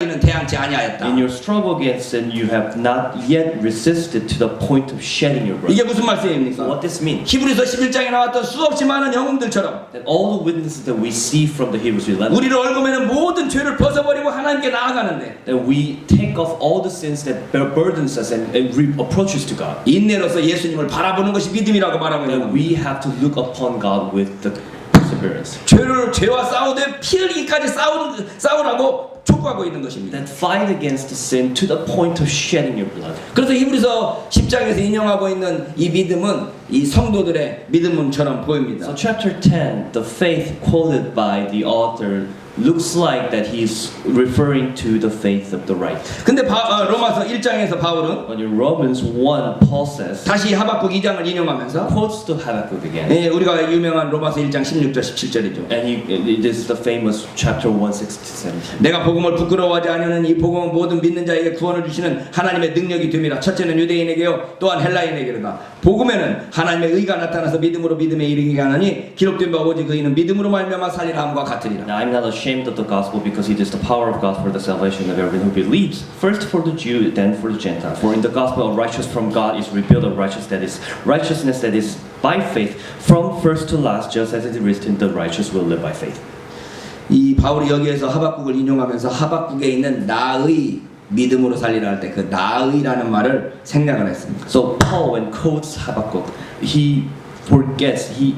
는 대항치 아니하였다. In your struggle against sin, you have not yet resisted to the point of shedding your blood. 이게 무슨 말씀입니까? What this means? 히브리서 11장에 나왔던 수없이 많은 영웅들처럼 That all the witnesses that we see from the Hebrews 11, 우리를 얽으면 모든 죄를 벗어버리고 하나님께 나아가는데 that we take off all the sins that burdens us and approach us to God. 인내로서 예수님을 바라보는 것이 믿음이라고 말하고 있는 That 겁니다. we have to look upon God with the perseverance. 죄와 싸우되 피 흘리기까지 싸우라고 촉구하고 있는 것입니다. That fight against the sin to the point of shedding your blood. 그래서 히브리서 10장에서 인용하고 있는 이 믿음은 이 성도들의 믿음처럼 보입니다. So chapter 10, the faith quoted by the author looks like that he's referring to the faith of the right. 근데 로마서 1장에서 바울은 But in Romans 1, Paul says, 다시 하박국 2장을 인용하면서 quotes to Habakkuk again. 네, 우리가 유명한 로마서 1장 16절 17절이죠. And this is the famous chapter 1, 16-17. 내가 복음을 부끄러워하지 않으는 이 복음은 모든 믿는 자에게 구원을 주시는 하나님의 능력이 됨이라. 첫째는 유대인에게요 또한 헬라인에게로다. 복음에는 하나님의 의가 나타나서 믿음으로 믿음에 이르게 하느니 기록된 바 오직 의인은 믿음으로 말미암아 살리라 함과 같으리라. Now I'm not ashamed of the gospel because it is the power of God for the salvation of everyone who believes. First for the Jew, then for the Gentile. For in the gospel of righteousness from God is revealed of righteousness that is by faith from first to last, just as it is written, the righteous will live by faith. 이 바울이 여기에서 하박국을 인용하면서 하박국에 있는 나의 믿음으로 살리라 할 때 그 나의라는 말을 생략을 했습니다. So Paul, when quotes Habakkuk, he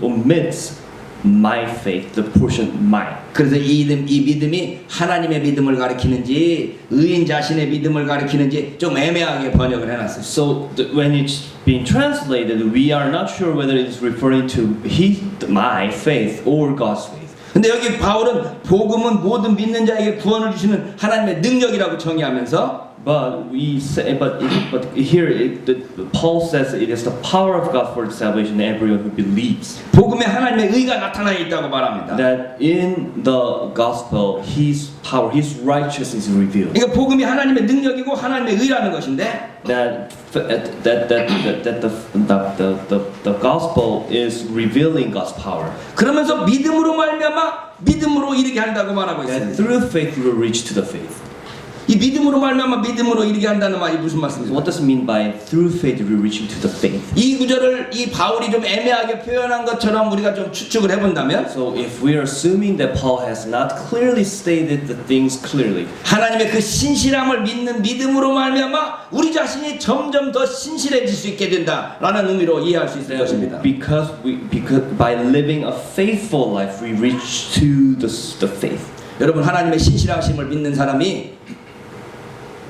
omits my faith, the portion mine. 그래서 이 믿음이 하나님의 믿음을 가리키는지 의인 자신의 믿음을 가리키는지 좀 애매하게 번역을 해놨어요. So when it's being translated, we are not sure whether it's referring to my faith or God's faith. 근데 여기 바울은 복음은 모든 믿는 자에게 구원을 주시는 하나님의 능력이라고 정의하면서 But here Paul says it is the power of God for the salvation of everyone who believes. 복음에 하나님의 의가 나타나 있다고 말합니다. That in the gospel, His power, His righteousness is revealed. 그러니까 복음이 하나님의 능력이고 하나님의 의라는 것인데 That the gospel is revealing God's power. 그러면서 믿음으로 말미암아 믿음으로 이르게 한다고 말하고 That 있습니다. through faith you will reach to the faith. 이 믿음으로 말미암아 믿음으로 이르게 한다는 말이 무슨 말씀입니까? What does it mean by through faith you will reach to the faith? 이 구절을 이 바울이 좀 애매하게 표현한 것처럼 우리가 좀 추측을 해본다면 So if we are assuming that Paul has not clearly stated the things clearly, 하나님의 그 신실함을 믿는 믿음으로 말미암아 우리 자신이 점점 더 신실해질 수 있게 된다라는 의미로 이해할 수 있을 것입니다. because by living a faithful life we reach to the faith. 여러분 하나님의 신실하심을 믿는 사람이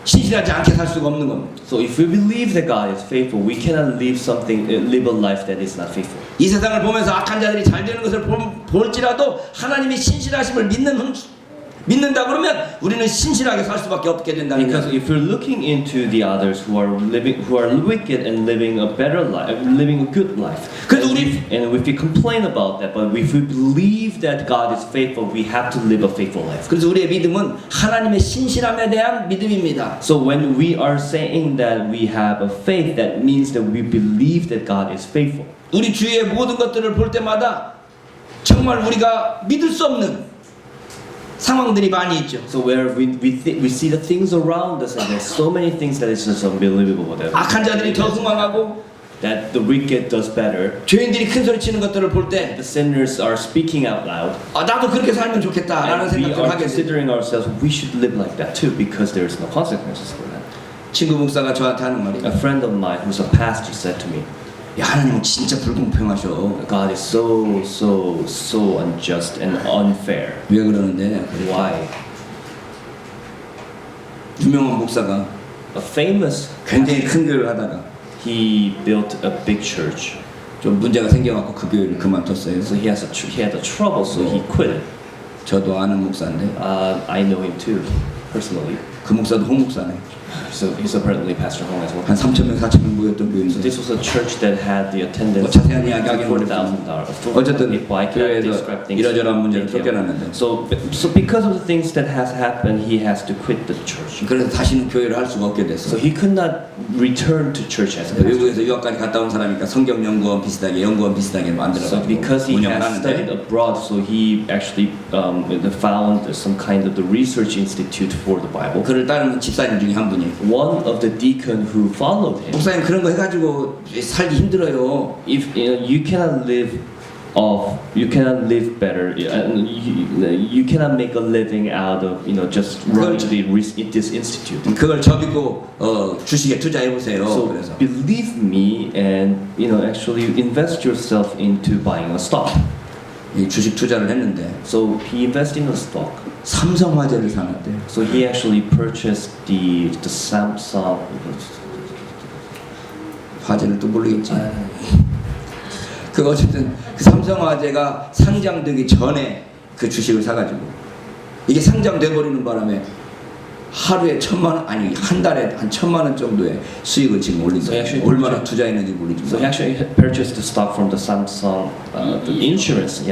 신실하지 않게 살 수가 없는 겁니다. So if we believe that God is faithful, we cannot live a life that is not faithful. 이 세상을 보면서 악한 자들이 잘 되는 것을 볼지라도 하나님의 신실하심을 믿는다 그러면 우리는 신실하게 살 수밖에 없게 된다는 Because 거예요. if we're looking into the others who are wicked and living a better life, living a good life, and if we complain about that, but if we believe that God is faithful, we have to live a faithful life. 그래서 우리의 믿음은 하나님의 신실함에 대한 믿음입니다. So when we are saying that we have a faith, that means that we believe that God is faithful. 우리 주위의 모든 것들을 볼 때마다 정말 우리가 믿을 수 없는 상황들이 많이 있죠. So where we see the things around us, and there's so many things that is just unbelievable. 악한 자들이 더 흥왕하고 That the wicked does better. 죄인들이 큰 소리 치는 것들을 볼 때 The sinners are speaking out loud. 나도 그렇게 살면 좋겠다라는 And we 생각을 are 하게 돼요. considering ourselves, we should live like that too, because there is no consequences for that. 친구 목사가 저한테 하는 말이 A friend of mine who's a pastor said to me, 야 하나님은 진짜 불공평하셔. God is so unjust and unfair. 왜 그러는데? Why? 유명한 목사가 A famous, 굉장히 큰 교회를 하다가 he built a big church. 좀 문제가 생겨갖고 그 교회를 그만뒀어요. So he had a trouble, so he quit it. 저도 아는 목사인데 I know him too, personally. 그 목사도 홍 목사네. So he's apparently Pastor Hong as well. 한 3,000명, 4,000명 모였던 So 교회인데 this was a church that had the attendance 자세한 이야기 하기는 $40,000. 어쨌든 I cannot 교회에서 describe things 이러저러한 in 문제를 detail. 쫓겨났는데 So because of the things that has happened, he has to quit the church. 그래서 다시는 교회를 할 수가 없게 됐어. So he could not return to church as a pastor. 외국에서 유학까지 갔다 온 사람이니까 성경 연구원 비슷하게 연구원 비슷하게 So 만들어가지고 because he 운영을 has studied 하는데 abroad, so he actually found some kind of the research institute for the Bible. 그를 따르는 집사님 중에 한 분이 One of the deacon who followed him, 목사님 그런 거 해가지고 살기 힘들어요. if you cannot live better, and you cannot make a living out of just running this institute. 그걸 저 믿고 주식에 투자해 보세요. So 그래서 believe me and actually invest yourself into buying a stock. 이 주식 투자를 했는데 So he invested in a stock. 삼성화재를 사놨대요. So he actually purchased the Samsung. 화재를 또 모르겠지. 그 어쨌든 그 삼성화재가 상장되기 전에 그 주식을 사가지고 이게 상장돼 버리는 바람에 하루에 1,000만 원 아니 한 달에 한 1,000만 원 정도의 수익을 지금 올린 거예요. 얼마나 투자했는지 모르지만. So he actually purchased the stock from the Samsung the insurance,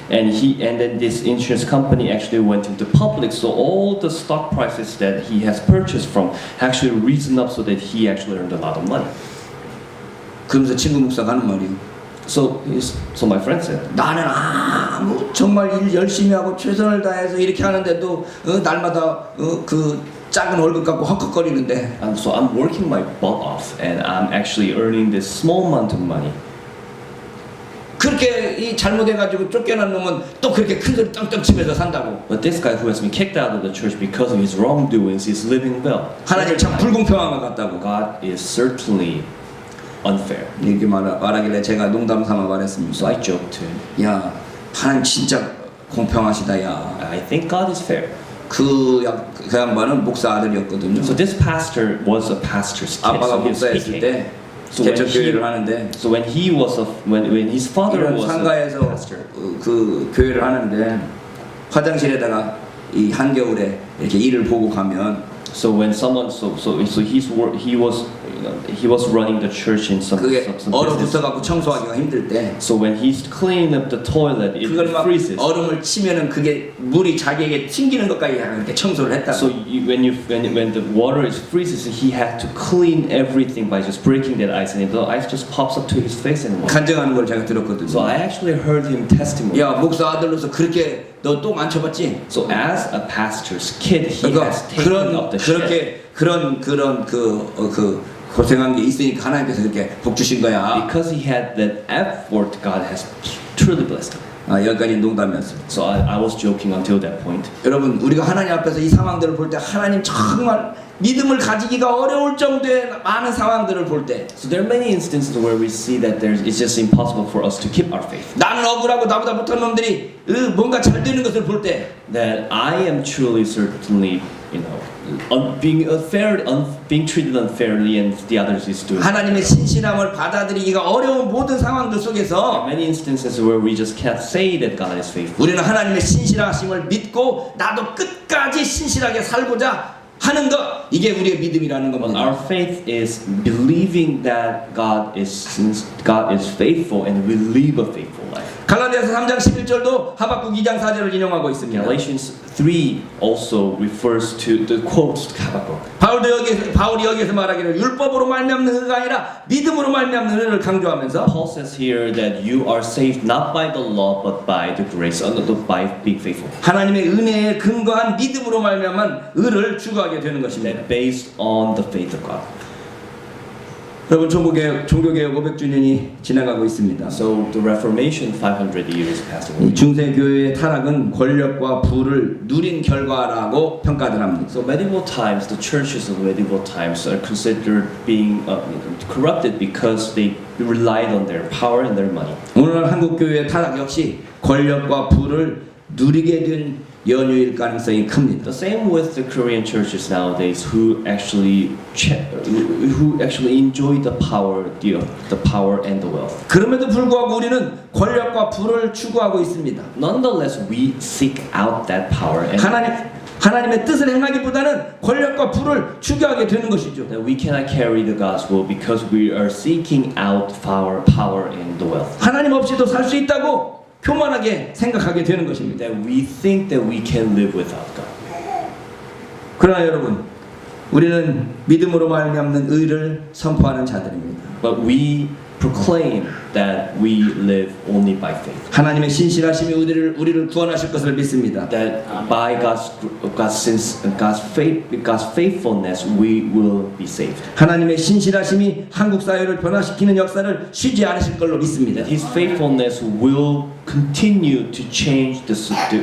and then this insurance company actually went into public. So all the stock prices that he has purchased from actually risen up, so that he actually earned a lot of money. 그러면서 친구 목사가 하는 말이 So my friend said, 나는 정말 일 열심히 하고 최선을 다해서 이렇게 하는데도 날마다 그 작은 월급 갖고 헉헉거리는데 so I'm working my butt off, and I'm actually earning this small amount of money. 그렇게 이 잘못해가지고 쫓겨난 놈은 또 그렇게 큰 소리 떵떵 치면서 산다고. But this guy who has been kicked out of the church because of his wrongdoings is living well. 하나님 참 불공평한 것 같다고. God is certainly unfair. 이렇게 말하길래 제가 농담 삼아 So 말했습니다. I joked to him, 야, 하나님 진짜 공평하시다 야. I think God is fair. 그 양반은 목사 아들이었거든요. So this pastor was a pastor's kid. 아빠가 So he was 목사였을 speaking. 때 So when 개척교회를 하는데 So when he was when his father 이런 was a 상가에서 pastor. 그 교회를 하는데 화장실에다가 이 한겨울에 이렇게 일을 보고 가면 So when someone he was running the church in some 그게 business. 얼어붙어 갖고 청소하기가 힘들 때 So when he's cleaning up the toilet, it 그걸 막 freezes. 얼음을 치면은 그게 물이 자기에게 튕기는 것까지 이렇게 청소를 했다. So when the water is freezes, he had to clean everything by just breaking that ice, and the ice just pops up to his face and. 간증하는 걸 제가 들었거든요. So I actually heard him testimony. 야 목사 아들로서 그렇게 너 똥 안 쳐봤지? So as a pastor's kid, he 그러니까 has taken up the shit. 그런 고생한 게 있으니까 하나님께서 그렇게 복 주신 거야. Because he had that effort, God has truly blessed him. 여기까지 농담이었어요. So I was joking until that point. 여러분 우리가 하나님 앞에서 이 상황들을 볼 때 하나님 정말 믿음을 가지기가 어려울 정도의 많은 상황들을 볼 때 So there are many instances where we see that it's just impossible for us to keep our faith. 나는 억울하고 나보다 못한 놈들이 뭔가 잘 되는 것을 볼 때 That I am truly certainly, being treated unfairly, and the others is doing. 하나님의 신실함을 받아들이기가 어려운 모든 상황들 속에서 Many instances where we just can't say that God is faithful. 우리는 하나님의 신실하심을 믿고 나도 끝까지 신실하게 살고자 하는 것 이게 우리의 믿음이라는 But 겁니다. our faith is believing that God is faithful, and we live a faithful life. 갈라디아서 3장 11절도 하박국 2장 4절을 인용하고 있습니다. Galatians 3 also refers to the quotes Habakkuk. 바울이 여기에서 말하기를 율법으로 말미암는 의가 아니라 믿음으로 말미암는 의를 강조하면서 Paul says here that you are saved not by the law but by the grace, by being faithful. 하나님의 은혜에 근거한 믿음으로 말미암은 의를 추구하게 되는 것입니다. That based on the faith of God. 여러분 종교개혁 500주년이 지나가고 있습니다. So the Reformation 500 years passed 이 away. 중세교회의 타락은 권력과 부를 누린 결과라고 평가들 합니다. So medieval times, the churches of medieval times are considered being corrupted because they relied on their power and their money. 오늘날 한국교회의 타락 역시 권력과 부를 누리게 된 연유일 가능성이 큽니다. The same with the Korean churches nowadays, who actually enjoy the power and the wealth. 그럼에도 불구하고 우리는 권력과 부를 추구하고 있습니다. Nonetheless, we seek out that power. And 하나님의 뜻을 행하기보다는 권력과 부를 추구하게 되는 것이죠. That we cannot carry the gospel because we are seeking out power and the wealth. 하나님 없이도 살 수 있다고 교만하게 생각하게 되는 것입니다. That we think that we can live without God. 그러나 여러분, 우리는 믿음으로 말미암는 의를 선포하는 자들입니다. But we proclaim that we live only by faith. 하나님의 신실하심이 우리를 구원하실 것을 믿습니다. That by God's faithfulness we will be saved. 하나님의 신실하심이 한국 사회를 변화시키는 역사를 쉬지 않으실 걸로 믿습니다. That His faithfulness will continue to change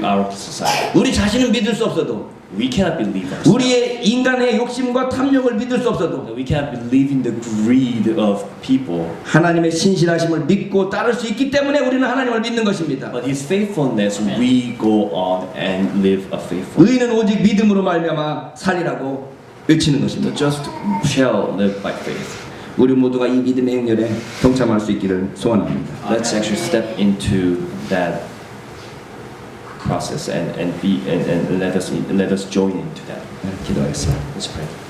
our society. 우리 자신은 믿을 수 없어도 We cannot believe ourselves. 우리의 인간의 욕심과 탐욕을 믿을 수 없어도 We cannot believe in the greed of people. 하나님의 신실하심을 믿고 따를 수 있기 때문에 우리는 하나님을 믿는 것입니다. But His faithfulness, we go on and live a faithful. 의인은 오직 믿음으로 말미암아 살리라고 외치는 The 것입니다. just shall live by faith. 우리 모두가 이 믿음의 행렬에 동참할 수 있기를 소원합니다. Let's actually step into that process and let us join into that. 기도하겠습니다. Let's pray.